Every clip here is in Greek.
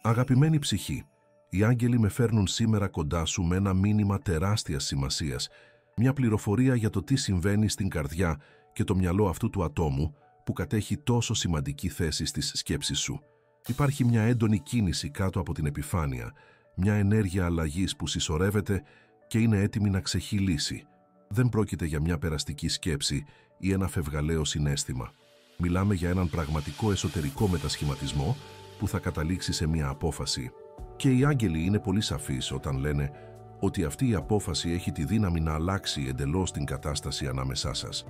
Αγαπημένη ψυχή, οι άγγελοι με φέρνουν σήμερα κοντά σου με ένα μήνυμα τεράστιας σημασίας, μια πληροφορία για το τι συμβαίνει στην καρδιά και το μυαλό αυτού του ατόμου που κατέχει τόσο σημαντική θέση στις σκέψεις σου. Υπάρχει μια έντονη κίνηση κάτω από την επιφάνεια, μια ενέργεια αλλαγής που συσσωρεύεται και είναι έτοιμη να ξεχυλήσει. Δεν πρόκειται για μια περαστική σκέψη ή ένα φευγαλαίο συναίσθημα. Μιλάμε για έναν πραγματικό εσωτερικό μετασχηματισμό που θα καταλήξει σε μια απόφαση. Και οι άγγελοι είναι πολύ σαφείς όταν λένε ότι αυτή η απόφαση έχει τη δύναμη να αλλάξει εντελώς την κατάσταση ανάμεσά σας.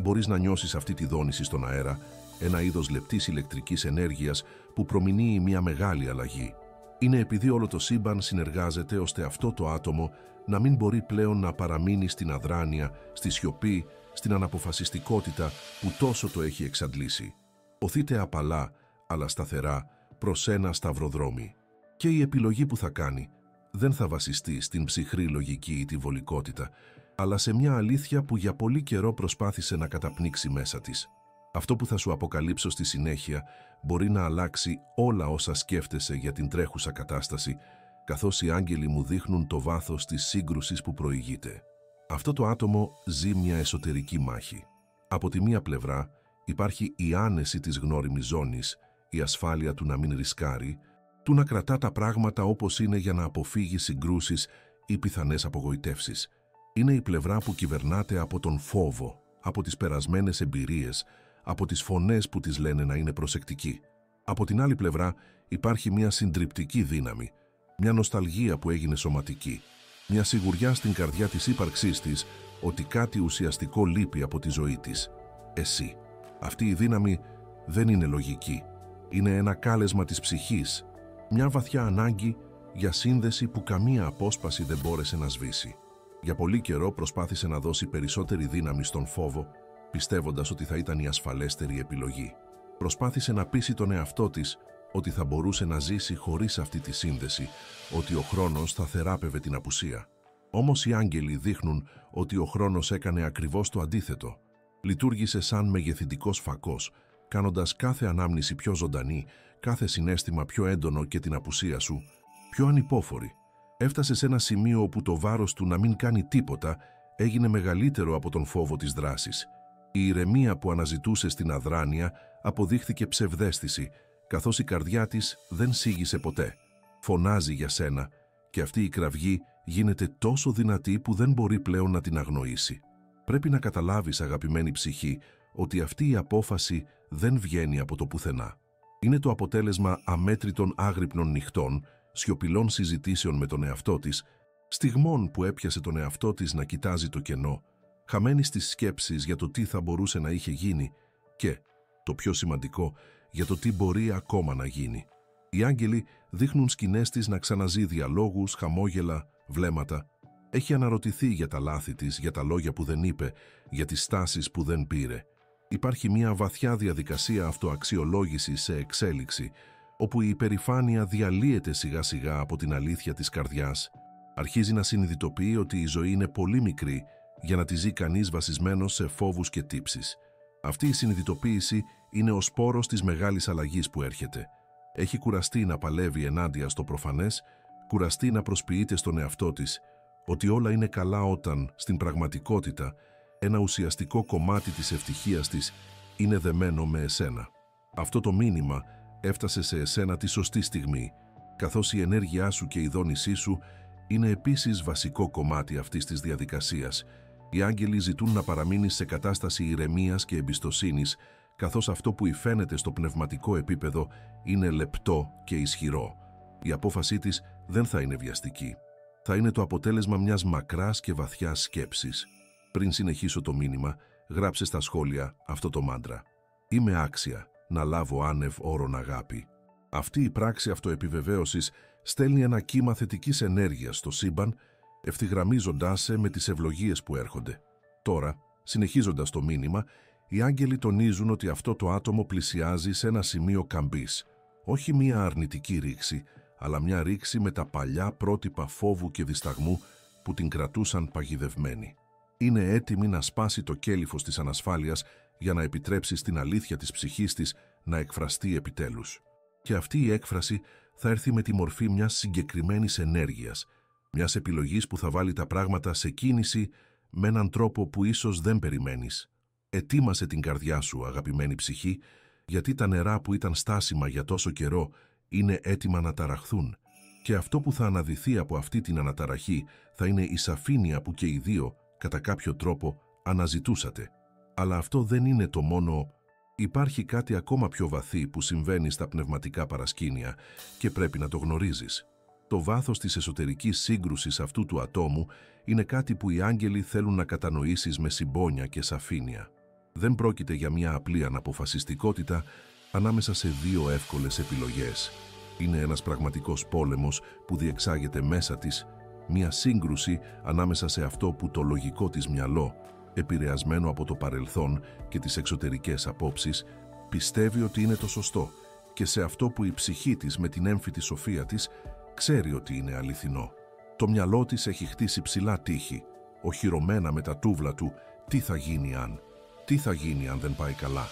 Μπορείς να νιώσεις αυτή τη δόνηση στον αέρα, ένα είδος λεπτής ηλεκτρικής ενέργειας που προμηνύει μια μεγάλη αλλαγή. Είναι επειδή όλο το σύμπαν συνεργάζεται ώστε αυτό το άτομο να μην μπορεί πλέον να παραμείνει στην αδράνεια, στη σιωπή, στην αναποφασιστικότητα που τόσο το έχει εξαντλήσει. Οθείται απαλά, αλλά σταθερά, προς ένα σταυροδρόμι. Και η επιλογή που θα κάνει δεν θα βασιστεί στην ψυχρή λογική ή τη βολικότητα, αλλά σε μια αλήθεια που για πολύ καιρό προσπάθησε να καταπνίξει μέσα της. Αυτό που θα σου αποκαλύψω στη συνέχεια μπορεί να αλλάξει όλα όσα σκέφτεσαι για την τρέχουσα κατάσταση, καθώς οι άγγελοι μου δείχνουν το βάθος της σύγκρουσης που προηγείται. Αυτό το άτομο ζει μια εσωτερική μάχη. Από τη μία πλευρά υπάρχει η άνεση της γνώριμης ζώνης, η ασφάλεια του να μην ρισκάρει, του να κρατά τα πράγματα όπως είναι για να αποφύγει συγκρούσεις ή πιθανές απογοητεύσεις. Είναι η πλευρά που κυβερνάται από τον φόβο, από τις περασμένες εμπειρίες, από τις φωνές που της λένε να είναι προσεκτική. Από την άλλη πλευρά υπάρχει μια συντριπτική δύναμη, μια νοσταλγία που έγινε σωματική, μια σιγουριά στην καρδιά της ύπαρξής της ότι κάτι ουσιαστικό λείπει από τη ζωή της. Εσύ. Αυτή η δύναμη δεν είναι λογική. Είναι ένα κάλεσμα της ψυχής, μια βαθιά ανάγκη για σύνδεση που καμία απόσπαση δεν μπόρεσε να σβήσει. Για πολύ καιρό προσπάθησε να δώσει περισσότερη δύναμη στον φόβο, πιστεύοντας ότι θα ήταν η ασφαλέστερη επιλογή. Προσπάθησε να πείσει τον εαυτό της ότι θα μπορούσε να ζήσει χωρίς αυτή τη σύνδεση, ότι ο χρόνος θα θεράπευε την απουσία. Όμως οι άγγελοι δείχνουν ότι ο χρόνος έκανε ακριβώς το αντίθετο. Λειτουργήσε σαν μεγεθυντικός φακός, κάνοντας κάθε ανάμνηση πιο ζωντανή, κάθε συναίσθημα πιο έντονο και την απουσία σου πιο ανυπόφορη. Έφτασε σε ένα σημείο όπου το βάρος του να μην κάνει τίποτα έγινε μεγαλύτερο από τον φόβο της δράσης. Η ηρεμία που αναζητούσε στην αδράνεια αποδείχθηκε ψευδαίσθηση, καθώς η καρδιά της δεν σίγησε ποτέ. Φωνάζει για σένα και αυτή η κραυγή γίνεται τόσο δυνατή που δεν μπορεί πλέον να την αγνοήσει. Πρέπει να καταλάβεις, αγαπημένη ψυχή, ότι αυτή η απόφαση δεν βγαίνει από το πουθενά. Είναι το αποτέλεσμα αμέτρητων άγρυπνων νυχτών, σιωπηλών συζητήσεων με τον εαυτό της, στιγμών που έπιασε τον εαυτό της να κοιτάζει το κενό, χαμένη στις σκέψεις για το τι θα μπορούσε να είχε γίνει και, το πιο σημαντικό, για το τι μπορεί ακόμα να γίνει. Οι άγγελοι δείχνουν σκηνές της να ξαναζεί διαλόγους, χαμόγελα, βλέμματα. Έχει αναρωτηθεί για τα λάθη της, για τα λόγια που δεν είπε, για τις στάσεις που δεν πήρε. Υπάρχει μια βαθιά διαδικασία αυτοαξιολόγησης σε εξέλιξη, όπου η υπερηφάνεια διαλύεται σιγά σιγά από την αλήθεια της καρδιάς. Αρχίζει να συνειδητοποιεί ότι η ζωή είναι πολύ μικρή για να τη ζει κανείς βασισμένος σε φόβους και τύψεις. Αυτή η συνειδητοποίηση είναι ο σπόρος της μεγάλης αλλαγής που έρχεται. Έχει κουραστεί να παλεύει ενάντια στο προφανές, κουραστεί να προσποιείται στον εαυτό της ότι όλα είναι καλά όταν, στην πραγματικότητα, ένα ουσιαστικό κομμάτι της ευτυχίας της είναι δεμένο με εσένα. Αυτό το μήνυμα έφτασε σε εσένα τη σωστή στιγμή, καθώς η ενέργειά σου και η δόνησή σου είναι επίσης βασικό κομμάτι αυτής της διαδικασίας. Οι άγγελοι ζητούν να παραμείνεις σε κατάσταση ηρεμίας και εμπιστοσύνης, καθώς αυτό που υφαίνεται στο πνευματικό επίπεδο είναι λεπτό και ισχυρό. Η απόφασή της δεν θα είναι βιαστική. Θα είναι το αποτέλεσμα μιας μακράς και βαθιάς σκέψης. Πριν συνεχίσω το μήνυμα, γράψε στα σχόλια αυτό το μάντρα. Είμαι άξια να λάβω άνευ όρον αγάπη. Αυτή η πράξη αυτοεπιβεβαίωσης στέλνει ένα κύμα θετικής ενέργειας στο σύμπαν, ευθυγραμμίζοντάς σε με τις ευλογίες που έρχονται. Τώρα, συνεχίζοντας το μήνυμα, οι άγγελοι τονίζουν ότι αυτό το άτομο πλησιάζει σε ένα σημείο καμπής. Όχι μία αρνητική ρήξη, αλλά μια ρήξη με τα παλιά πρότυπα φόβου και δισταγμού που την κρατούσαν παγιδευμένη. Είναι έτοιμη να σπάσει το κέλυφος της ανασφάλειας για να επιτρέψει στην αλήθεια της ψυχής της να εκφραστεί επιτέλους. Και αυτή η έκφραση θα έρθει με τη μορφή μιας συγκεκριμένης ενέργειας, μιας επιλογής που θα βάλει τα πράγματα σε κίνηση με έναν τρόπο που ίσως δεν περιμένεις. Ετοίμασε την καρδιά σου, αγαπημένη ψυχή, γιατί τα νερά που ήταν στάσιμα για τόσο καιρό είναι έτοιμα να ταραχθούν. Και αυτό που θα αναδυθεί από αυτή την αναταραχή θα είναι η σαφήνεια που και οι δύο, κατά κάποιο τρόπο, αναζητούσατε. Αλλά αυτό δεν είναι το μόνο. Υπάρχει κάτι ακόμα πιο βαθύ που συμβαίνει στα πνευματικά παρασκήνια και πρέπει να το γνωρίζεις. Το βάθος της εσωτερικής σύγκρουσης αυτού του ατόμου είναι κάτι που οι άγγελοι θέλουν να κατανοήσεις με συμπόνια και σαφήνεια. Δεν πρόκειται για μια απλή αναποφασιστικότητα ανάμεσα σε δύο εύκολες επιλογές. Είναι ένας πραγματικός πόλεμος που διεξάγεται μέσα της, μια σύγκρουση ανάμεσα σε αυτό που το λογικό της μυαλό, επηρεασμένο από το παρελθόν και τις εξωτερικές απόψεις, πιστεύει ότι είναι το σωστό, και σε αυτό που η ψυχή της με την έμφυτη σοφία της ξέρει ότι είναι αληθινό. Το μυαλό της έχει χτίσει ψηλά τείχη, οχυρωμένα με τα τούβλα του «Τι θα γίνει αν? Τι θα γίνει αν δεν πάει καλά?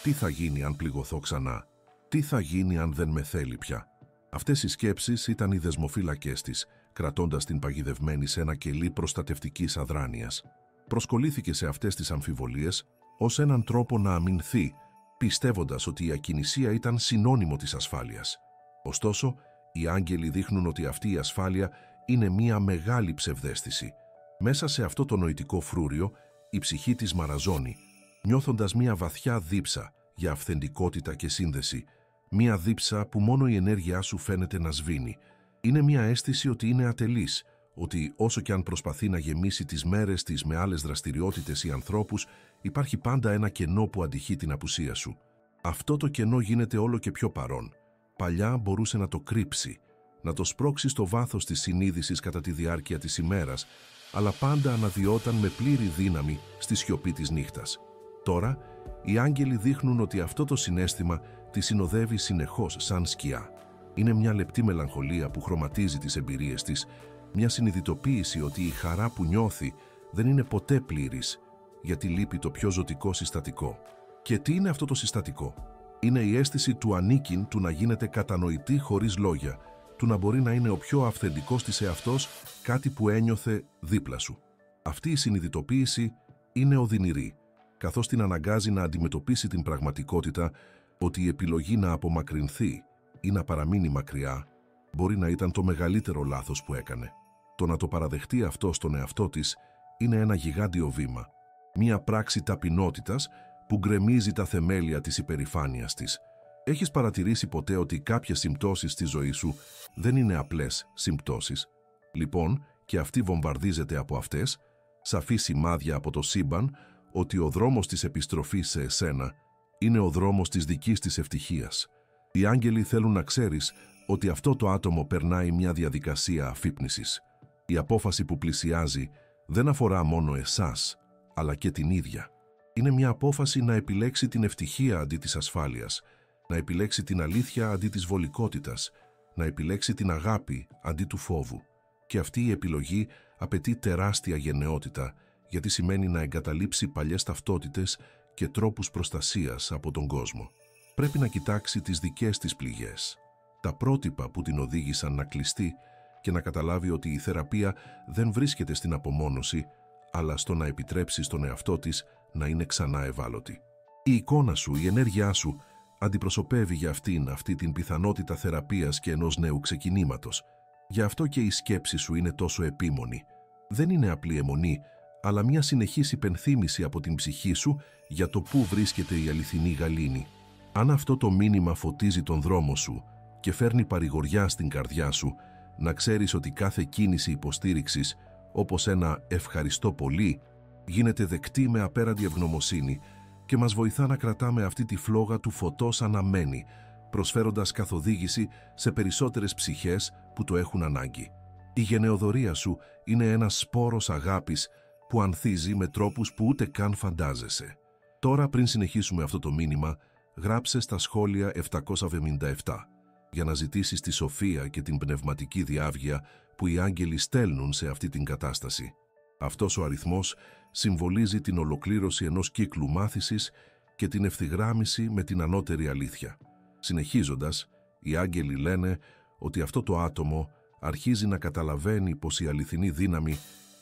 Τι θα γίνει αν πληγωθώ ξανά? Τι θα γίνει αν δεν με θέλει πια?» Αυτές οι σκέψεις ήταν οι δεσμοφύλακές της, κρατώντας την παγιδευμένη σε ένα κελί προστατευτικής αδράνειας. Προσκολήθηκε σε αυτές τις αμφιβολίες ως έναν τρόπο να αμυνθεί, πιστεύοντας ότι η ακινησία ήταν συνώνυμο της ασφάλειας. Ωστόσο, οι άγγελοι δείχνουν ότι αυτή η ασφάλεια είναι μία μεγάλη ψευδαίσθηση. Μέσα σε αυτό το νοητικό φρούριο, η ψυχή της μαραζώνει, νιώθοντας μία βαθιά δίψα για αυθεντικότητα και σύνδεση, μία δίψα που μόνο η ενέργειά σου φαίνεται να σβήνει. Είναι μία αίσθηση ότι είναι ατελής, ότι όσο και αν προσπαθεί να γεμίσει τις μέρες της με άλλες δραστηριότητες ή ανθρώπους, υπάρχει πάντα ένα κενό που αντυχεί την απουσία σου. Αυτό το κενό γίνεται όλο και πιο παρόν. Παλιά μπορούσε να το κρύψει, να το σπρώξει στο βάθος της συνείδησης κατά τη διάρκεια της ημέρας, αλλά πάντα αναδυόταν με πλήρη δύναμη στη σιωπή της νύχτας. Τώρα, οι άγγελοι δείχνουν ότι αυτό το συναίσθημα τη συνοδεύει συνεχώς σαν σκιά. Είναι μια λεπτή μελαγχολία που χρωματίζει τις εμπειρίες της, μια συνειδητοποίηση ότι η χαρά που νιώθει δεν είναι ποτέ πλήρης, γιατί λείπει το πιο ζωτικό συστατικό. Και τι είναι αυτό το συστατικό? Είναι η αίσθηση του ανήκειν, του να γίνεται κατανοητή χωρίς λόγια, του να μπορεί να είναι ο πιο αυθεντικός της εαυτός, κάτι που ένιωθε δίπλα σου. Αυτή η συνειδητοποίηση είναι οδυνηρή, καθώς την αναγκάζει να αντιμετωπίσει την πραγματικότητα ότι η επιλογή να απομακρυνθεί ή να παραμείνει μακριά μπορεί να ήταν το μεγαλύτερο λάθος που έκανε. Το να το παραδεχτεί αυτό στον εαυτό της είναι ένα γιγάντιο βήμα, μία πράξη ταπεινότητας που γκρεμίζει τα θεμέλια της υπερηφάνειας της. Έχεις παρατηρήσει ποτέ ότι κάποιες συμπτώσεις στη ζωή σου δεν είναι απλές συμπτώσεις? Λοιπόν, και αυτή βομβαρδίζεται από αυτές, σαφή σημάδια από το σύμπαν ότι ο δρόμος της επιστροφής σε εσένα είναι ο δρόμος της δικής της ευτυχίας. Οι άγγελοι θέλουν να ξέρεις ότι αυτό το άτομο περνάει μια διαδικασία αφύπνισης. Η απόφαση που πλησιάζει δεν αφορά μόνο εσάς, αλλά και την ίδια. Είναι μια απόφαση να επιλέξει την ευτυχία αντί της ασφάλειας, να επιλέξει την αλήθεια αντί της βολικότητας, να επιλέξει την αγάπη αντί του φόβου. Και αυτή η επιλογή απαιτεί τεράστια γενναιότητα, γιατί σημαίνει να εγκαταλείψει παλιές ταυτότητες και τρόπους προστασίας από τον κόσμο. Πρέπει να κοιτάξει τις δικές της πληγές, τα πρότυπα που την οδήγησαν να κλειστεί και να καταλάβει ότι η θεραπεία δεν βρίσκεται στην απομόνωση, αλλά στο να επιτρέψει στον εαυτό της να είναι ξανά ευάλωτη. Η εικόνα σου, η ενέργειά σου αντιπροσωπεύει για αυτή την πιθανότητα θεραπείας και ενός νέου ξεκινήματος. Γι' αυτό και η σκέψη σου είναι τόσο επίμονη. Δεν είναι απλή αιμονή, αλλά μια συνεχής υπενθύμηση από την ψυχή σου για το πού βρίσκεται η αληθινή γαλήνη. Αν αυτό το μήνυμα φωτίζει τον δρόμο σου και φέρνει παρηγοριά στην καρδιά σου, να ξέρεις ότι κάθε κίνηση υποστήριξης, όπως ένα «ευχαριστώ πολύ», γίνεται δεκτή με απέραντη ευγνωμοσύνη και μας βοηθά να κρατάμε αυτή τη φλόγα του φωτός αναμένη, προσφέροντας καθοδήγηση σε περισσότερες ψυχές που το έχουν ανάγκη. Η γενεοδορία σου είναι ένας σπόρος αγάπης που ανθίζει με τρόπους που ούτε καν φαντάζεσαι. Τώρα, πριν συνεχίσουμε αυτό το μήνυμα, γράψε στα σχόλια 777 για να ζητήσεις τη σοφία και την πνευματική διάβγεια που οι άγγελοι στέλνουν σε αυτή την κατάσταση. Αυτός ο αριθμός συμβολίζει την ολοκλήρωση ενός κύκλου μάθησης και την ευθυγράμμιση με την ανώτερη αλήθεια. Συνεχίζοντας, οι άγγελοι λένε ότι αυτό το άτομο αρχίζει να καταλαβαίνει πως η αληθινή δύναμη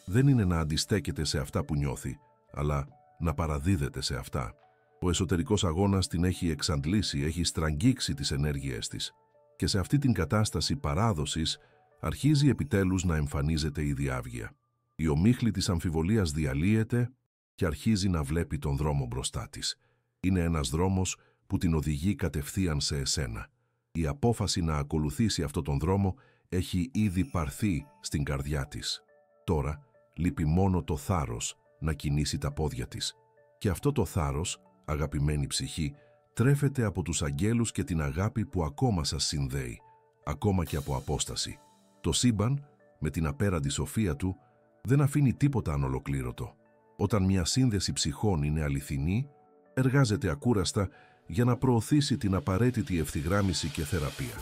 δεν είναι να αντιστέκεται σε αυτά που νιώθει, αλλά να παραδίδεται σε αυτά. Ο εσωτερικός αγώνας την έχει εξαντλήσει, έχει στραγγίξει τις ενέργειές της. Και σε αυτή την κατάσταση παράδοσης αρχίζει επιτέλους να εμφανίζεται η διάβγεια. Η ομίχλη της αμφιβολίας διαλύεται και αρχίζει να βλέπει τον δρόμο μπροστά της. Είναι ένας δρόμος που την οδηγεί κατευθείαν σε εσένα. Η απόφαση να ακολουθήσει αυτόν τον δρόμο έχει ήδη πάρθει στην καρδιά της. Τώρα λείπει μόνο το θάρρος να κινήσει τα πόδια της. Και αυτό το θάρρος, αγαπημένη ψυχή, τρέφεται από τους αγγέλους και την αγάπη που ακόμα σας συνδέει, ακόμα και από απόσταση. Το σύμπαν, με την απέραντη σοφία του, δεν αφήνει τίποτα ανολοκλήρωτο. Όταν μια σύνδεση ψυχών είναι αληθινή, εργάζεται ακούραστα για να προωθήσει την απαραίτητη ευθυγράμμιση και θεραπεία.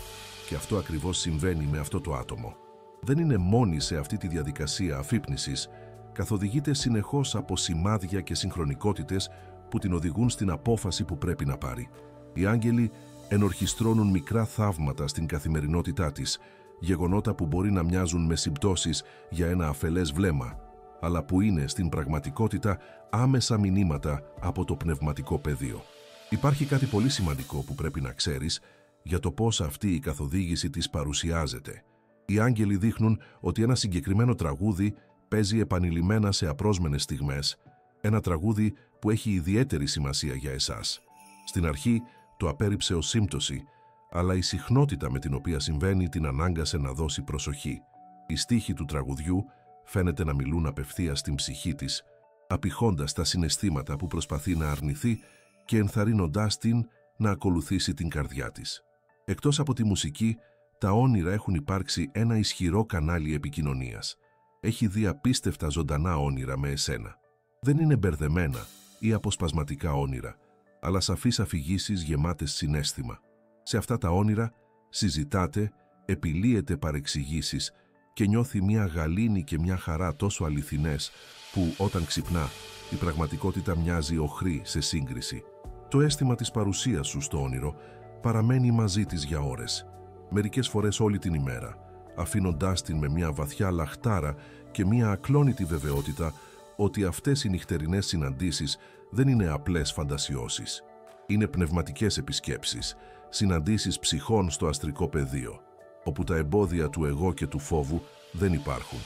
Και αυτό ακριβώς συμβαίνει με αυτό το άτομο. Δεν είναι μόνη σε αυτή τη διαδικασία αφύπνισης, καθοδηγείται συνεχώς από σημάδια και συγχρονικότητες που την οδηγούν στην απόφαση που πρέπει να πάρει. Οι άγγελοι ενορχιστρώνουν μικρά θαύματα στην καθημερινότητά της, γεγονότα που μπορεί να μοιάζουν με συμπτώσεις για ένα αφελές βλέμμα, αλλά που είναι στην πραγματικότητα άμεσα μηνύματα από το πνευματικό πεδίο. Υπάρχει κάτι πολύ σημαντικό που πρέπει να ξέρεις για το πώς αυτή η καθοδήγηση της παρουσιάζεται. Οι άγγελοι δείχνουν ότι ένα συγκεκριμένο τραγούδι παίζει επανειλημμένα σε απρόσμενες στιγμές, ένα τραγούδι που έχει ιδιαίτερη σημασία για εσάς. Στην αρχή το απέρριψε ως σύμπτωση, αλλά η συχνότητα με την οποία συμβαίνει την ανάγκασε να δώσει προσοχή. Οι στίχοι του τραγουδιού φαίνεται να μιλούν απευθείας στην ψυχή της, απηχώντας τα συναισθήματα που προσπαθεί να αρνηθεί και ενθαρρύνοντάς την να ακολουθήσει την καρδιά της. Εκτός από τη μουσική, τα όνειρα έχουν υπάρξει ένα ισχυρό κανάλι επικοινωνίας. Έχει δει απίστευτα ζωντανά όνειρα με εσένα. Δεν είναι μπερδεμένα ή αποσπασματικά όνειρα, αλλά σαφείς αφηγήσεις γεμάτες συναίσθημα. Σε αυτά τα όνειρα συζητάτε, επιλύετε παρεξηγήσεις και νιώθει μια γαλήνη και μια χαρά τόσο αληθινές που όταν ξυπνά η πραγματικότητα μοιάζει οχρή σε σύγκριση. Το αίσθημα της παρουσίας σου στο όνειρο παραμένει μαζί της για ώρες, μερικές φορές όλη την ημέρα, αφήνοντάς την με μια βαθιά λαχτάρα και μια ακλόνητη βεβαιότητα ότι αυτές οι νυχτερινές συναντήσεις δεν είναι απλές φαντασιώσεις. Είναι πνευματικές επισκέψεις, συναντήσεις ψυχών στο αστρικό πεδίο, όπου τα εμπόδια του εγώ και του φόβου δεν υπάρχουν.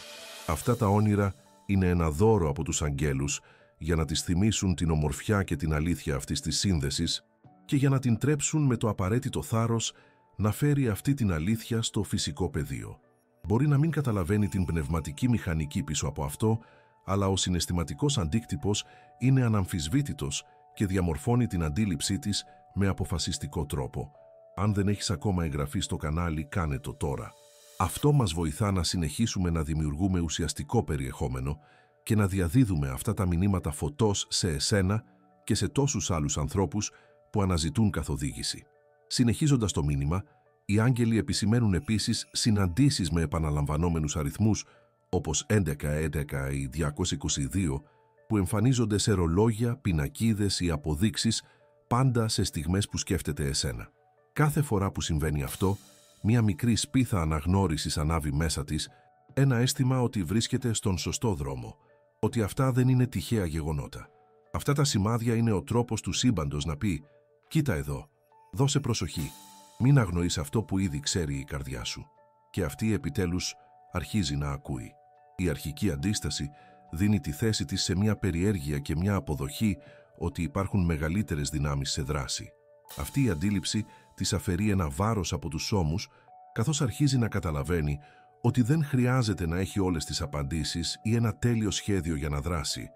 Αυτά τα όνειρα είναι ένα δώρο από τους αγγέλους για να τις θυμίσουν την ομορφιά και την αλήθεια αυτής της σύνδεσης και για να την τρέψουν με το απαραίτητο θάρρος να φέρει αυτή την αλήθεια στο φυσικό πεδίο. Μπορεί να μην καταλαβαίνει την πνευματική μηχανική πίσω από αυτό, αλλά ο συναισθηματικός αντίκτυπος είναι αναμφισβήτητος και διαμορφώνει την αντίληψή της με αποφασιστικό τρόπο. Αν δεν έχεις ακόμα εγγραφεί στο κανάλι, κάνε το τώρα. Αυτό μας βοηθά να συνεχίσουμε να δημιουργούμε ουσιαστικό περιεχόμενο και να διαδίδουμε αυτά τα μηνύματα φωτός σε εσένα και σε τόσους άλλους ανθρώπους που αναζητούν καθοδήγηση. Συνεχίζοντας το μήνυμα, οι άγγελοι επισημαίνουν επίσης συναντήσεις με επαναλαμβανόμενους αριθμούς όπως 1111 ή 222 που εμφανίζονται σε ρολόγια, πινακίδες ή αποδείξεις πάντα σε στιγμές που σκέφτεται εσένα. Κάθε φορά που συμβαίνει αυτό, μία μικρή σπίθα αναγνώρισης ανάβει μέσα της, ένα αίσθημα ότι βρίσκεται στον σωστό δρόμο, ότι αυτά δεν είναι τυχαία γεγονότα. Αυτά τα σημάδια είναι ο τρόπος του σύμπαντος να πει «Κοίτα εδώ, δώσε προσοχή, μην αγνοείς αυτό που ήδη ξέρει η καρδιά σου». Και αυτή επιτέλους αρχίζει να ακούει. Η αρχική αντίσταση δίνει τη θέση της σε μια περιέργεια και μια αποδοχή ότι υπάρχουν μεγαλύτερες δυνάμεις σε δράση. Αυτή η αντίληψη της αφαιρεί ένα βάρος από τους ώμους, καθώς αρχίζει να καταλαβαίνει ότι δεν χρειάζεται να έχει όλες τις απαντήσεις ή ένα τέλειο σχέδιο για να δράσει.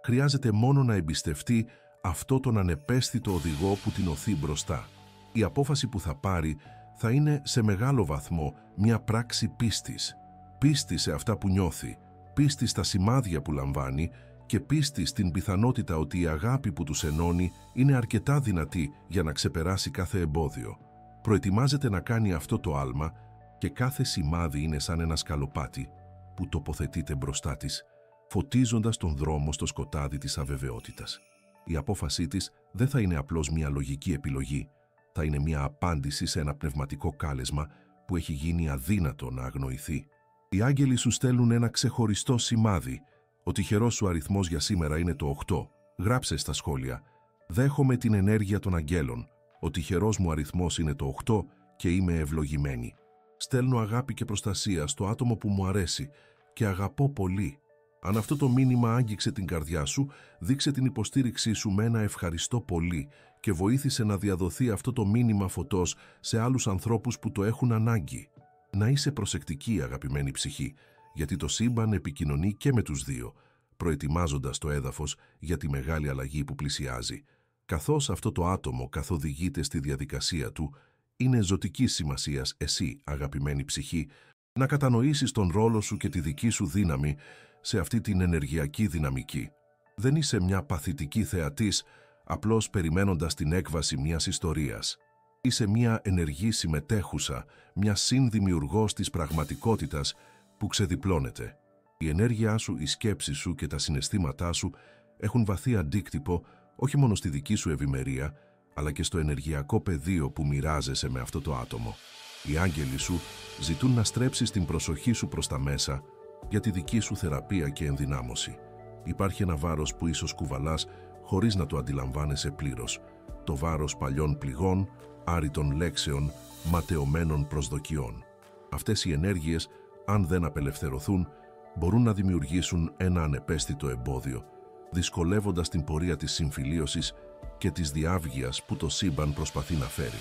Χρειάζεται μόνο να εμπιστευτεί αυτό τον ανεπαίσθητο οδηγό που την οθεί μπροστά. Η απόφαση που θα πάρει θα είναι σε μεγάλο βαθμό μια πράξη πίστης. Πίστη σε αυτά που νιώθει, πίστη στα σημάδια που λαμβάνει και πίστη στην πιθανότητα ότι η αγάπη που τους ενώνει είναι αρκετά δυνατή για να ξεπεράσει κάθε εμπόδιο. Προετοιμάζεται να κάνει αυτό το άλμα και κάθε σημάδι είναι σαν ένα σκαλοπάτι που τοποθετείται μπροστά της, φωτίζοντας τον δρόμο στο σκοτάδι της αβεβαιότητας. Η απόφασή της δεν θα είναι απλώς μια λογική επιλογή, θα είναι μια απάντηση σε ένα πνευματικό κάλεσμα που έχει γίνει αδύνατο να αγνοηθεί. Οι άγγελοι σου στέλνουν ένα ξεχωριστό σημάδι. Ο τυχερός σου αριθμός για σήμερα είναι το 8. Γράψε στα σχόλια: «Δέχομαι την ενέργεια των αγγέλων. Ο τυχερός μου αριθμός είναι το 8 και είμαι ευλογημένη. Στέλνω αγάπη και προστασία στο άτομο που μου αρέσει και αγαπώ πολύ». Αν αυτό το μήνυμα άγγιξε την καρδιά σου, δείξε την υποστήριξή σου με ένα ευχαριστώ πολύ και βοήθησε να διαδοθεί αυτό το μήνυμα φωτός σε άλλους ανθρώπους που το έχουν ανάγκη. Να είσαι προσεκτική, αγαπημένη ψυχή, γιατί το σύμπαν επικοινωνεί και με τους δύο, προετοιμάζοντας το έδαφος για τη μεγάλη αλλαγή που πλησιάζει. Καθώς αυτό το άτομο καθοδηγείται στη διαδικασία του, είναι ζωτικής σημασίας εσύ, αγαπημένη ψυχή, να κατανοήσεις τον ρόλο σου και τη δική σου δύναμη σε αυτή την ενεργειακή δυναμική. Δεν είσαι μια παθητική θεατής, απλώς περιμένοντας την έκβαση μιας ιστορίας. Είσαι μια ενεργή συμμετέχουσα, μια συνδημιουργός της πραγματικότητας που ξεδιπλώνεται. Η ενέργειά σου, η σκέψη σου και τα συναισθήματά σου έχουν βαθύ αντίκτυπο όχι μόνο στη δική σου ευημερία, αλλά και στο ενεργειακό πεδίο που μοιράζεσαι με αυτό το άτομο. Οι άγγελοι σου ζητούν να στρέψεις την προσοχή σου προς τα μέσα για τη δική σου θεραπεία και ενδυνάμωση. Υπάρχει ένα βάρος που ίσως κουβαλάς χωρίς να το αντιλαμβάνεσαι πλήρως. Το βάρος παλιών πληγών, άρρητων λέξεων, ματαιωμένων προσδοκιών. Αυτές οι ενέργειες, αν δεν απελευθερωθούν, μπορούν να δημιουργήσουν ένα ανεπαίσθητο εμπόδιο, δυσκολεύοντας την πορεία της συμφιλίωσης και της διάβγειας που το σύμπαν προσπαθεί να φέρει.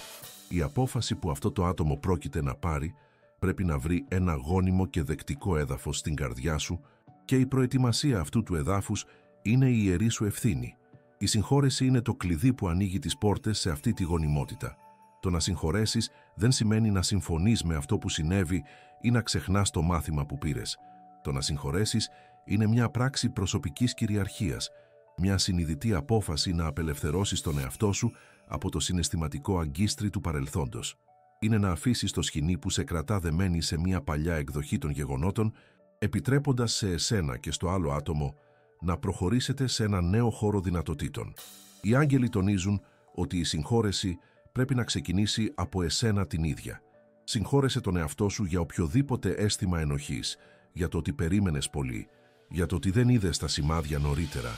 Η απόφαση που αυτό το άτομο πρόκειται να πάρει πρέπει να βρει ένα γόνιμο και δεκτικό έδαφος στην καρδιά σου και η προετοιμασία αυτού του εδάφους είναι η ιερή σου ευθύνη. Η συγχώρεση είναι το κλειδί που ανοίγει τις πόρτες σε αυτή τη γονιμότητα. Το να συγχωρέσεις δεν σημαίνει να συμφωνείς με αυτό που συνέβη ή να ξεχνάς το μάθημα που πήρες. Το να συγχωρέσεις είναι μια πράξη προσωπικής κυριαρχίας, μια συνειδητή απόφαση να απελευθερώσεις τον εαυτό σου από το συναισθηματικό αγκίστρι του παρελθόντος. Είναι να αφήσεις το σκηνή που σε κρατά δεμένη σε μια παλιά εκδοχή των γεγονότων, επιτρέποντας σε εσένα και στο άλλο άτομο να προχωρήσετε σε ένα νέο χώρο δυνατοτήτων. Οι άγγελοι τονίζουν ότι η συγχώρεση πρέπει να ξεκινήσει από εσένα την ίδια. Συγχώρεσε τον εαυτό σου για οποιοδήποτε αίσθημα ενοχής, για το ότι περίμενες πολύ, για το ότι δεν είδες τα σημάδια νωρίτερα,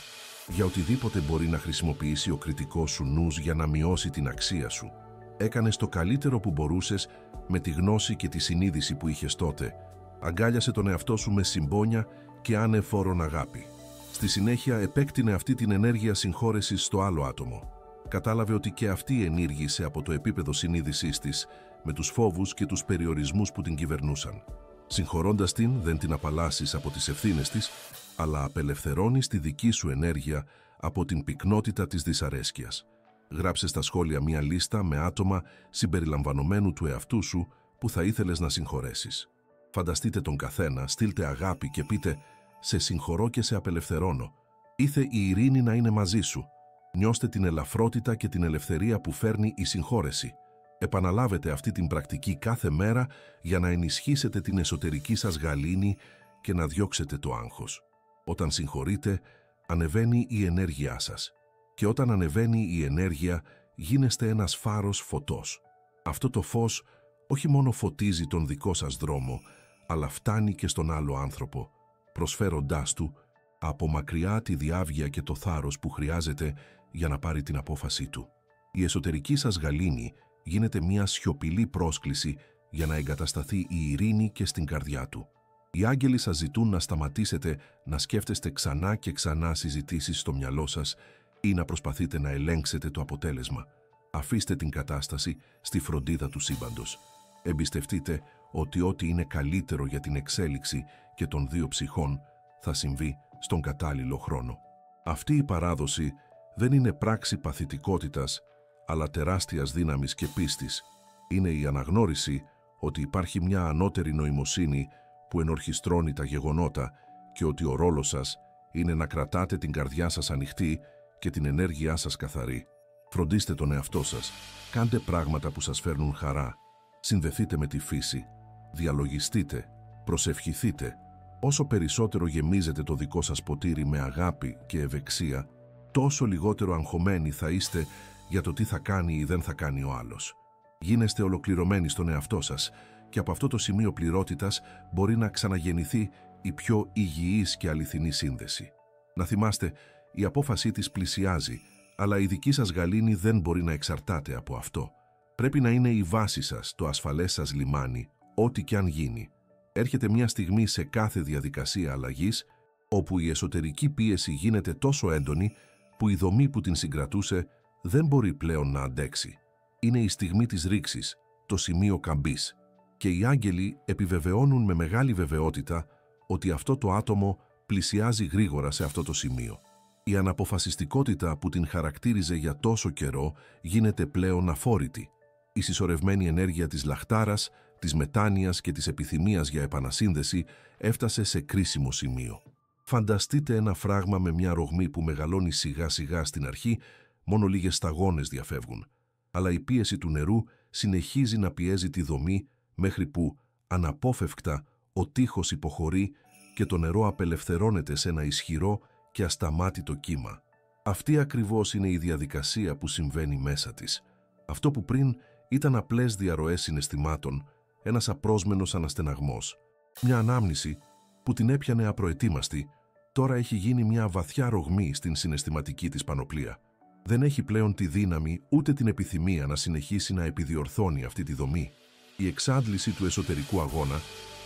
για οτιδήποτε μπορεί να χρησιμοποιήσει ο κριτικός σου νους για να μειώσει την αξία σου. Έκανες το καλύτερο που μπορούσες με τη γνώση και τη συνείδηση που είχες τότε. Αγκάλιασε τον εαυτό σου με συμπόνια και άνεφόρον αγάπη. Στη συνέχεια επέκτηνε αυτή την ενέργεια συγχώρεσης στο άλλο άτομο. Κατάλαβε ότι και αυτή ενήργησε από το επίπεδο συνείδησής της, με τους φόβους και τους περιορισμούς που την κυβερνούσαν. Συγχωρώντας την, δεν την απαλλάσσεις από τις ευθύνες της, αλλά απελευθερώνεις τη δική σου ενέργεια από την πυκνότητα της δυσαρέσκειας. Γράψε στα σχόλια μια λίστα με άτομα συμπεριλαμβανομένου του εαυτού σου που θα ήθελες να συγχωρέσεις. Φανταστείτε τον καθένα, στείλτε αγάπη και πείτε «Σε συγχωρώ και σε απελευθερώνω». Ήθε η ειρήνη να είναι μαζί σου. Νιώστε την ελαφρότητα και την ελευθερία που φέρνει η συγχώρεση. Επαναλάβετε αυτή την πρακτική κάθε μέρα για να ενισχύσετε την εσωτερική σας γαλήνη και να διώξετε το άγχος. Όταν συγχωρείτε, ανεβαίνει η ενέργειά σας. Και όταν ανεβαίνει η ενέργεια, γίνεστε ένας φάρος φωτός. Αυτό το φως όχι μόνο φωτίζει τον δικό σας δρόμο, αλλά φτάνει και στον άλλο άνθρωπο, προσφέροντάς του από μακριά τη διάβγεια και το θάρρος που χρειάζεται για να πάρει την απόφασή του. Η εσωτερική σας γαλήνη γίνεται μια σιωπηλή πρόσκληση για να εγκατασταθεί η ειρήνη και στην καρδιά του. Οι άγγελοι σας ζητούν να σταματήσετε να σκέφτεστε ξανά και ξανά συζητήσεις στο μυαλό σας ή να προσπαθείτε να ελέγξετε το αποτέλεσμα. Αφήστε την κατάσταση στη φροντίδα του σύμπαντος. Εμπιστευτείτε ότι ό,τι είναι καλύτερο για την εξέλιξη και των δύο ψυχών θα συμβεί στον κατάλληλο χρόνο. Αυτή η παράδοση δεν είναι πράξη παθητικότητας, αλλά τεράστιας δύναμης και πίστης. Είναι η αναγνώριση ότι υπάρχει μια ανώτερη νοημοσύνη που ενορχιστρώνει τα γεγονότα και ότι ο ρόλος σας είναι να κρατάτε την καρδιά σας ανοιχτή και την ενέργειά σας καθαρή. Φροντίστε τον εαυτό σας. Κάντε πράγματα που σας φέρνουν χαρά. Συνδεθείτε με τη φύση. Διαλογιστείτε. Προσευχηθείτε. Όσο περισσότερο γεμίζετε το δικό σας ποτήρι με αγάπη και ευεξία, τόσο λιγότερο αγχωμένοι θα είστε για το τι θα κάνει ή δεν θα κάνει ο άλλος. Γίνεστε ολοκληρωμένοι στον εαυτό σας και από αυτό το σημείο πληρότητας μπορεί να ξαναγεννηθεί η πιο υγιής και αληθινή σύνδεση. Να θυμάστε, η απόφασή της πλησιάζει, αλλά η δική σας γαλήνη δεν μπορεί να εξαρτάται από αυτό. Πρέπει να είναι η βάση σας, το ασφαλές σας λιμάνι, ό,τι και αν γίνει. Έρχεται μια στιγμή σε κάθε διαδικασία αλλαγής, όπου η εσωτερική πίεση γίνεται τόσο έντονη, που η δομή που την συγκρατούσε δεν μπορεί πλέον να αντέξει. Είναι η στιγμή της ρήξης, το σημείο καμπής. Και οι άγγελοι επιβεβαιώνουν με μεγάλη βεβαιότητα ότι αυτό το άτομο πλησιάζει γρήγορα σε αυτό το σημείο. Η αναποφασιστικότητα που την χαρακτήριζε για τόσο καιρό γίνεται πλέον αφόρητη. Η συσσωρευμένη ενέργεια της λαχτάρας, της μετάνοιας και της επιθυμίας για επανασύνδεση έφτασε σε κρίσιμο σημείο. Φανταστείτε ένα φράγμα με μια ρογμή που μεγαλώνει σιγά σιγά στην αρχή, μόνο λίγες σταγόνες διαφεύγουν. Αλλά η πίεση του νερού συνεχίζει να πιέζει τη δομή μέχρι που, αναπόφευκτα, ο τείχος υποχωρεί και το νερό απελευθερώνεται σε ένα ισχυρό και ασταμάτητο κύμα. Αυτή ακριβώς είναι η διαδικασία που συμβαίνει μέσα της. Αυτό που πριν ήταν απλές διαρροές συναισθημάτων, ένας απρόσμενος αναστεναγμός. Μια ανάμνηση που την έπιανε απροετοίμαστη, τώρα έχει γίνει μια βαθιά ρογμή στην συναισθηματική της πανοπλία. Δεν έχει πλέον τη δύναμη ούτε την επιθυμία να συνεχίσει να επιδιορθώνει αυτή τη δομή. Η εξάντληση του εσωτερικού αγώνα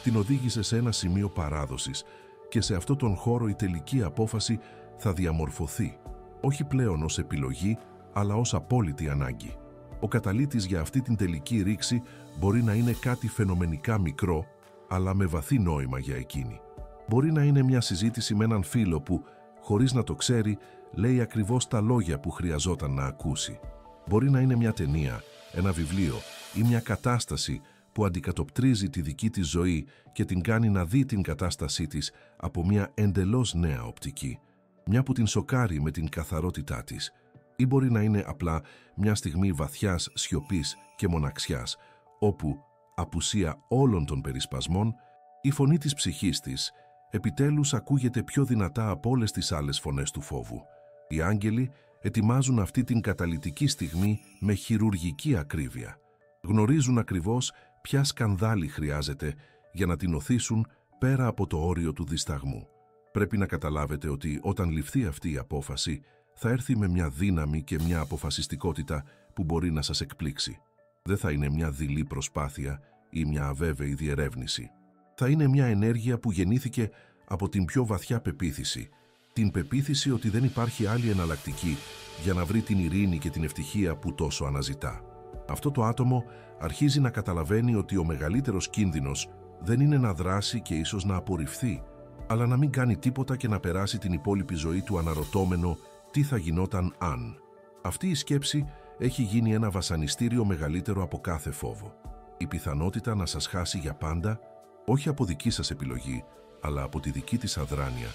την οδήγησε σε ένα σημείο παράδοσης και σε αυτόν τον χώρο η τελική απόφαση θα διαμορφωθεί, όχι πλέον ως επιλογή, αλλά ως απόλυτη ανάγκη. Ο καταλύτης για αυτή την τελική ρήξη μπορεί να είναι κάτι φαινομενικά μικρό, αλλά με βαθύ νόημα για εκείνη. Μπορεί να είναι μια συζήτηση με έναν φίλο που, χωρίς να το ξέρει, λέει ακριβώς τα λόγια που χρειαζόταν να ακούσει. Μπορεί να είναι μια ταινία, ένα βιβλίο ή μια κατάσταση που αντικατοπτρίζει τη δική της ζωή και την κάνει να δει την κατάστασή της από μια εντελώς νέα οπτική, μια που την σοκάρει με την καθαρότητά της. Ή μπορεί να είναι απλά μια στιγμή βαθιάς σιωπής και μοναξιάς, όπου, απουσία όλων των περισπασμών, η φωνή της ψυχής της επιτέλους ακούγεται πιο δυνατά από όλες τις άλλες φωνές του φόβου. Οι άγγελοι ετοιμάζουν αυτή την καταλυτική στιγμή με χειρουργική ακρίβεια. Γνωρίζουν ακριβώς ποια σκανδάλη χρειάζεται για να την οθήσουν πέρα από το όριο του δισταγμού. Πρέπει να καταλάβετε ότι όταν ληφθεί αυτή η απόφαση, θα έρθει με μια δύναμη και μια αποφασιστικότητα που μπορεί να σας εκπλήξει. Δεν θα είναι μια δειλή προσπάθεια ή μια αβέβαιη διερεύνηση. Θα είναι μια ενέργεια που γεννήθηκε από την πιο βαθιά πεποίθηση, την πεποίθηση ότι δεν υπάρχει άλλη εναλλακτική για να βρει την ειρήνη και την ευτυχία που τόσο αναζητά. Αυτό το άτομο αρχίζει να καταλαβαίνει ότι ο μεγαλύτερος κίνδυνος δεν είναι να δράσει και ίσως να απορριφθεί, αλλά να μην κάνει τίποτα και να περάσει την υπόλοιπη ζωή του αναρωτώμενο τι θα γινόταν αν. Αυτή η σκέψη έχει γίνει ένα βασανιστήριο μεγαλύτερο από κάθε φόβο. Η πιθανότητα να σας χάσει για πάντα, όχι από δική σας επιλογή, αλλά από τη δική της αδράνεια,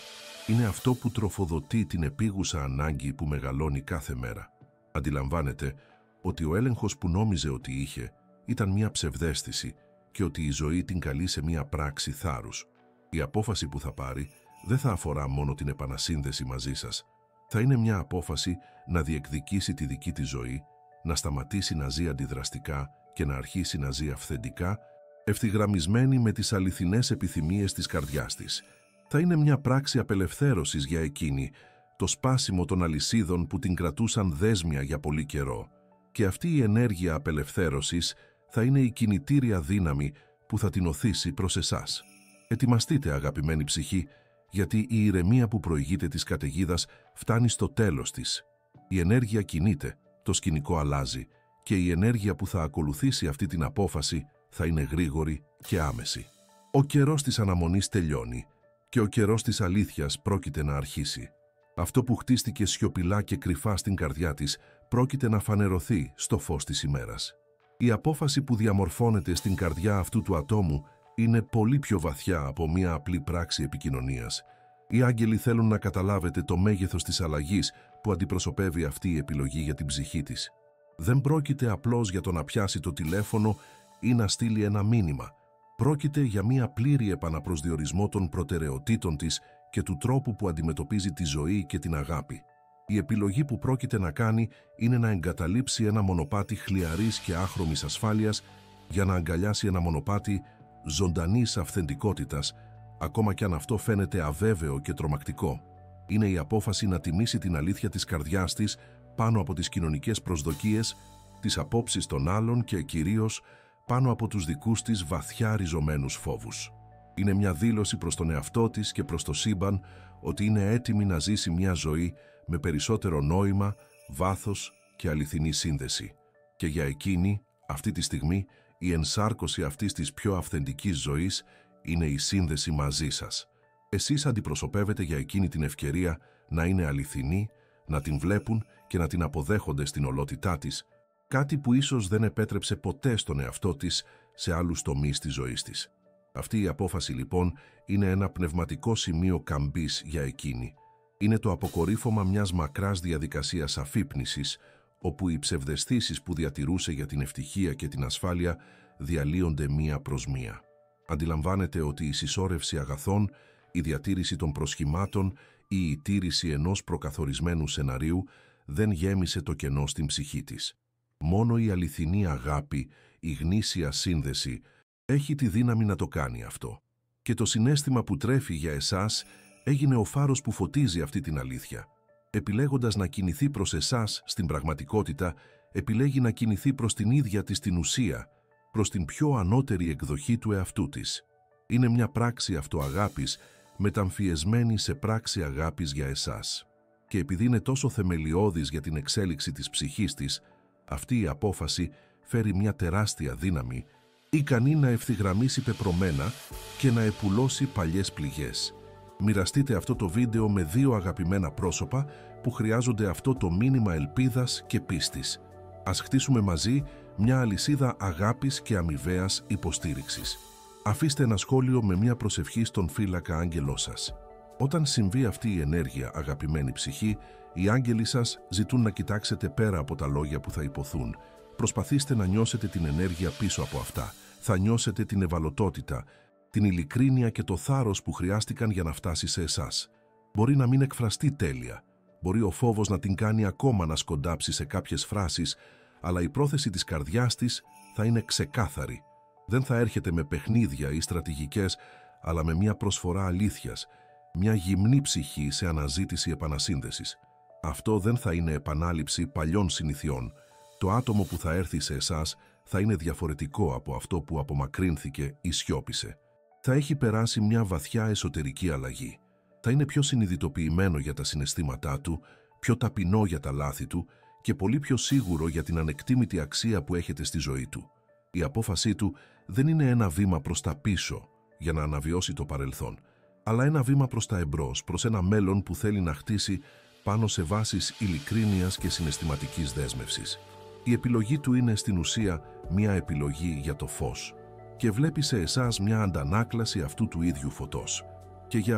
είναι αυτό που τροφοδοτεί την επίγουσα ανάγκη που μεγαλώνει κάθε μέρα. Αντιλαμβάνεται ότι ο έλεγχος που νόμιζε ότι είχε ήταν μια ψευδαίσθηση και ότι η ζωή την καλεί σε μια πράξη θάρρους. Η απόφαση που θα πάρει δεν θα αφορά μόνο την επανασύνδεση μαζί σας. Θα είναι μια απόφαση να διεκδικήσει τη δική της ζωή, να σταματήσει να ζει αντιδραστικά και να αρχίσει να ζει αυθεντικά, ευθυγραμμισμένη με τις αληθινές επιθυμίες της καρδιάς της. Θα είναι μια πράξη απελευθέρωσης για εκείνη, το σπάσιμο των αλυσίδων που την κρατούσαν δέσμια για πολύ καιρό. Και αυτή η ενέργεια απελευθέρωσης θα είναι η κινητήρια δύναμη που θα την οθήσει προς εσάς. Ετοιμαστείτε, αγαπημένη ψυχή, γιατί η ηρεμία που προηγείται της καταιγίδας φτάνει στο τέλος της. Η ενέργεια κινείται, το σκηνικό αλλάζει και η ενέργεια που θα ακολουθήσει αυτή την απόφαση θα είναι γρήγορη και άμεση. Ο καιρός της αναμονής τελειώνει και ο καιρός της αλήθειας πρόκειται να αρχίσει. Αυτό που χτίστηκε σιωπηλά και κρυφά στην καρδιά της πρόκειται να φανερωθεί στο φως της ημέρας. Η απόφαση που διαμορφώνεται στην καρδιά αυτού του ατόμου είναι πολύ πιο βαθιά από μία απλή πράξη επικοινωνίας. Οι άγγελοι θέλουν να καταλάβετε το μέγεθος της αλλαγής που αντιπροσωπεύει αυτή η επιλογή για την ψυχή της. Δεν πρόκειται απλώς για το να πιάσει το τηλέφωνο ή να στείλει ένα μήνυμα. Πρόκειται για μία πλήρη επαναπροσδιορισμό των προτεραιοτήτων της και του τρόπου που αντιμετωπίζει τη ζωή και την αγάπη. Η επιλογή που πρόκειται να κάνει είναι να εγκαταλείψει ένα μονοπάτι χλιαρής και άχρωμης ασφάλειας για να αγκαλιάσει ένα μονοπάτι ζωντανής αυθεντικότητας, ακόμα κι αν αυτό φαίνεται αβέβαιο και τρομακτικό. Είναι η απόφαση να τιμήσει την αλήθεια της καρδιάς της πάνω από τις κοινωνικές προσδοκίες, τις απόψεις των άλλων και κυρίως πάνω από τους δικούς της βαθιά ριζωμένους φόβους. Είναι μια δήλωση προς τον εαυτό της και προς το σύμπαν ότι είναι έτοιμη να ζήσει μια ζωή με περισσότερο νόημα, βάθος και αληθινή σύνδεση. Και για εκείνη, αυτή τη στιγμή, η ενσάρκωση αυτής της πιο αυθεντικής ζωής είναι η σύνδεση μαζί σας. Εσείς αντιπροσωπεύετε για εκείνη την ευκαιρία να είναι αληθινή, να την βλέπουν και να την αποδέχονται στην ολότητά της, κάτι που ίσως δεν επέτρεψε ποτέ στον εαυτό της σε άλλους τομείς της ζωής της. Αυτή η απόφαση λοιπόν είναι ένα πνευματικό σημείο καμπής για εκείνη. Είναι το αποκορύφωμα μιας μακράς διαδικασίας αφύπνισης, όπου οι ψευδαισθήσεις που διατηρούσε για την ευτυχία και την ασφάλεια διαλύονται μία προς μία. Αντιλαμβάνεται ότι η συσσόρευση αγαθών, η διατήρηση των προσχημάτων ή η τήρηση ενός προκαθορισμένου σεναρίου δεν γέμισε το κενό στην ψυχή της. Μόνο η αληθινή αγάπη, η γνήσια σύνδεση, έχει τη δύναμη να το κάνει αυτό. Και το συναίσθημα που τρέφει για εσάς έγινε ο φάρος που φωτίζει αυτή την αλήθεια. Επιλέγοντας να κινηθεί προς εσάς στην πραγματικότητα, επιλέγει να κινηθεί προς την ίδια της την ουσία, προς την πιο ανώτερη εκδοχή του εαυτού της. Είναι μια πράξη αυτοαγάπης, μεταμφιεσμένη σε πράξη αγάπης για εσάς. Και επειδή είναι τόσο θεμελιώδης για την εξέλιξη της ψυχής της, αυτή η απόφαση φέρει μια τεράστια δύναμη, ικανή να ευθυγραμμίσει πεπρωμένα και να επουλώσει παλιές πληγές. Μοιραστείτε αυτό το βίντεο με 2 αγαπημένα πρόσωπα που χρειάζονται αυτό το μήνυμα ελπίδας και πίστης. Ας χτίσουμε μαζί μια αλυσίδα αγάπης και αμοιβαίας υποστήριξης. Αφήστε ένα σχόλιο με μια προσευχή στον φύλακα άγγελό σας. Όταν συμβεί αυτή η ενέργεια, αγαπημένη ψυχή, οι άγγελοι σας ζητούν να κοιτάξετε πέρα από τα λόγια που θα υποθούν. Προσπαθήστε να νιώσετε την ενέργεια πίσω από αυτά. Θα νιώσετε την ευαλωτότητα, την ειλικρίνεια και το θάρρος που χρειάστηκαν για να φτάσει σε εσάς. Μπορεί να μην εκφραστεί τέλεια. Μπορεί ο φόβος να την κάνει ακόμα να σκοντάψει σε κάποιες φράσεις, αλλά η πρόθεση της καρδιάς της θα είναι ξεκάθαρη. Δεν θα έρχεται με παιχνίδια ή στρατηγικές, αλλά με μια προσφορά αλήθειας, μια γυμνή ψυχή σε αναζήτηση επανασύνδεσης. Αυτό δεν θα είναι επανάληψη παλιών συνηθιών. Το άτομο που θα έρθει σε εσάς θα είναι διαφορετικό από αυτό που απομακρύνθηκε ή σιώπησε. Θα έχει περάσει μια βαθιά εσωτερική αλλαγή. Θα είναι πιο συνειδητοποιημένο για τα συναισθήματά του, πιο ταπεινό για τα λάθη του και πολύ πιο σίγουρο για την ανεκτήμητη αξία που έχετε στη ζωή του. Η απόφασή του δεν είναι ένα βήμα προς τα πίσω για να αναβιώσει το παρελθόν, αλλά ένα βήμα προς τα εμπρός, προς ένα μέλλον που θέλει να χτίσει πάνω σε βάσεις ειλικρίνειας και συναισθηματικής δέσμευσης. Η επιλογή του είναι στην ουσία μια επιλογή για το φως και βλέπει σε εσάς μια αντανάκλαση αυτού του ίδιου φωτός. Και γι'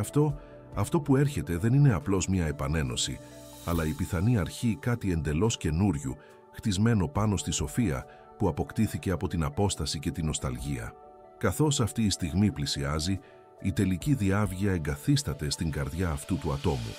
αυτό που έρχεται δεν είναι απλώς μια επανένωση, αλλά η πιθανή αρχή κάτι εντελώς καινούριου, χτισμένο πάνω στη σοφία που αποκτήθηκε από την απόσταση και την νοσταλγία. Καθώς αυτή η στιγμή πλησιάζει, η τελική διάβγεια εγκαθίσταται στην καρδιά αυτού του ατόμου.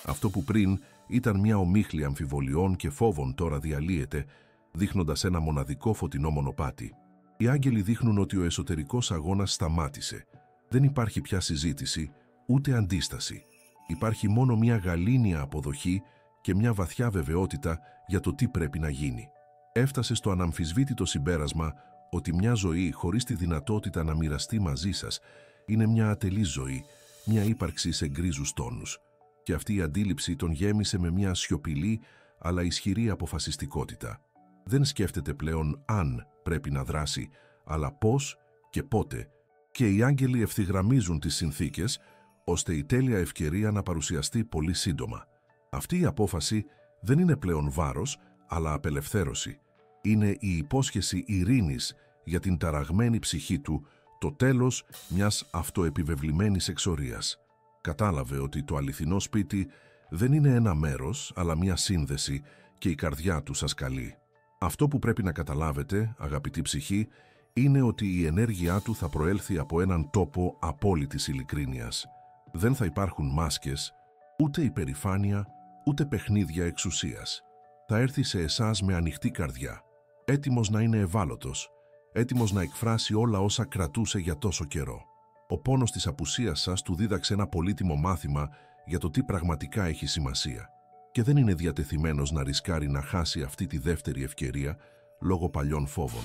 Αυτό που πριν ήταν μια ομίχλη αμφιβολιών και φόβων τώρα διαλύεται, δείχνοντας ένα μοναδικό φωτεινό μονοπάτι. Οι άγγελοι δείχνουν ότι ο εσωτερικός αγώνας σταμάτησε. Δεν υπάρχει πια συζήτηση, ούτε αντίσταση. Υπάρχει μόνο μια γαλήνια αποδοχή και μια βαθιά βεβαιότητα για το τι πρέπει να γίνει. Έφτασε στο αναμφισβήτητο συμπέρασμα ότι μια ζωή χωρίς τη δυνατότητα να μοιραστεί μαζί σας είναι μια ατελής ζωή, μια ύπαρξη σε γκρίζους τόνους. Και αυτή η αντίληψη τον γέμισε με μια σιωπηλή αλλά ισχυρή αποφασιστικότητα. Δεν σκέφτεται πλέον αν πρέπει να δράσει, αλλά πώς και πότε. Και οι άγγελοι ευθυγραμμίζουν τις συνθήκες, ώστε η τέλεια ευκαιρία να παρουσιαστεί πολύ σύντομα. Αυτή η απόφαση δεν είναι πλέον βάρος, αλλά απελευθέρωση. Είναι η υπόσχεση ειρήνης για την ταραγμένη ψυχή του, το τέλος μιας αυτοεπιβεβλημένης εξορίας. Κατάλαβε ότι το αληθινό σπίτι δεν είναι ένα μέρος, αλλά μια σύνδεση και η καρδιά του σας καλεί. Αυτό που πρέπει να καταλάβετε, αγαπητή ψυχή, είναι ότι η ενέργειά του θα προέλθει από έναν τόπο απόλυτης ειλικρίνειας. Δεν θα υπάρχουν μάσκες, ούτε υπερηφάνεια, ούτε παιχνίδια εξουσίας. Θα έρθει σε εσάς με ανοιχτή καρδιά, έτοιμος να είναι ευάλωτος, έτοιμος να εκφράσει όλα όσα κρατούσε για τόσο καιρό. Ο πόνος της απουσίας σας του δίδαξε ένα πολύτιμο μάθημα για το τι πραγματικά έχει σημασία και δεν είναι διατεθειμένος να ρισκάρει να χάσει αυτή τη δεύτερη ευκαιρία λόγω παλιών φόβων.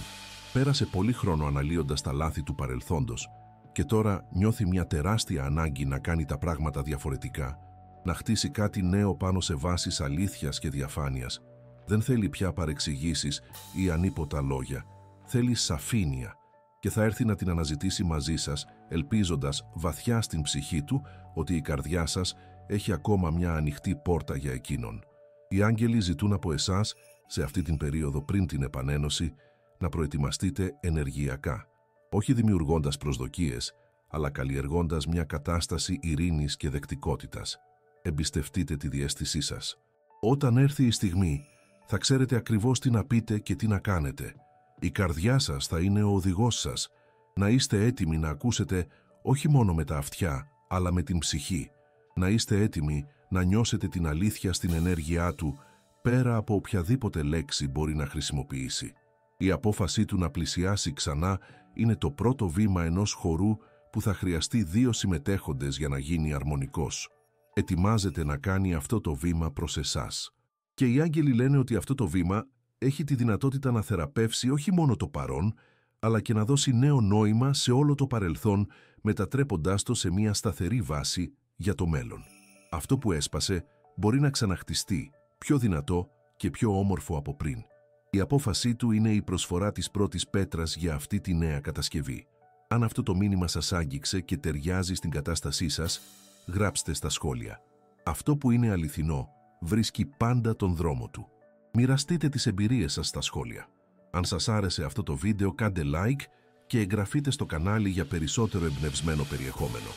Πέρασε πολύ χρόνο αναλύοντας τα λάθη του παρελθόντος και τώρα νιώθει μια τεράστια ανάγκη να κάνει τα πράγματα διαφορετικά, να χτίσει κάτι νέο πάνω σε βάσεις αλήθειας και διαφάνειας. Δεν θέλει πια παρεξηγήσεις ή ανίποτα λόγια. Θέλει σαφήνεια και θα έρθει να την αναζητήσει μαζί σας, ελπίζοντας βαθιά στην ψυχή του ότι η καρδιά σας έχει ακόμα μια ανοιχτή πόρτα για εκείνον. Οι άγγελοι ζητούν από εσάς, σε αυτή την περίοδο πριν την επανένωση, να προετοιμαστείτε ενεργειακά, όχι δημιουργώντας προσδοκίες, αλλά καλλιεργώντας μια κατάσταση ειρήνης και δεκτικότητας. Εμπιστευτείτε τη διαίσθησή σας. Όταν έρθει η στιγμή, θα ξέρετε ακριβώς τι να πείτε και τι να κάνετε. Η καρδιά σας θα είναι ο οδηγός σας. Να είστε έτοιμοι να ακούσετε όχι μόνο με τα αυτιά, αλλά με την ψυχή. Να είστε έτοιμοι να νιώσετε την αλήθεια στην ενέργειά του, πέρα από οποιαδήποτε λέξη μπορεί να χρησιμοποιήσει. Η απόφασή του να πλησιάσει ξανά είναι το πρώτο βήμα ενός χορού που θα χρειαστεί 2 συμμετέχοντες για να γίνει αρμονικός. Ετοιμάζεται να κάνει αυτό το βήμα προς εσάς. Και οι άγγελοι λένε ότι αυτό το βήμα έχει τη δυνατότητα να θεραπεύσει όχι μόνο το παρόν, αλλά και να δώσει νέο νόημα σε όλο το παρελθόν, μετατρέποντάς το σε μια σταθερή βάση για το μέλλον. Αυτό που έσπασε μπορεί να ξαναχτιστεί, πιο δυνατό και πιο όμορφο από πριν. Η απόφασή του είναι η προσφορά της πρώτης πέτρας για αυτή τη νέα κατασκευή. Αν αυτό το μήνυμα σας άγγιξε και ταιριάζει στην κατάστασή σας, γράψτε στα σχόλια. Αυτό που είναι αληθινό βρίσκει πάντα τον δρόμο του. Μοιραστείτε τις εμπειρίες σας στα σχόλια. Αν σας άρεσε αυτό το βίντεο, κάντε like και εγγραφείτε στο κανάλι για περισσότερο εμπνευσμένο περιεχόμενο.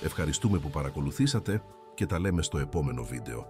Ευχαριστούμε που παρακολουθήσατε και τα λέμε στο επόμενο βίντεο.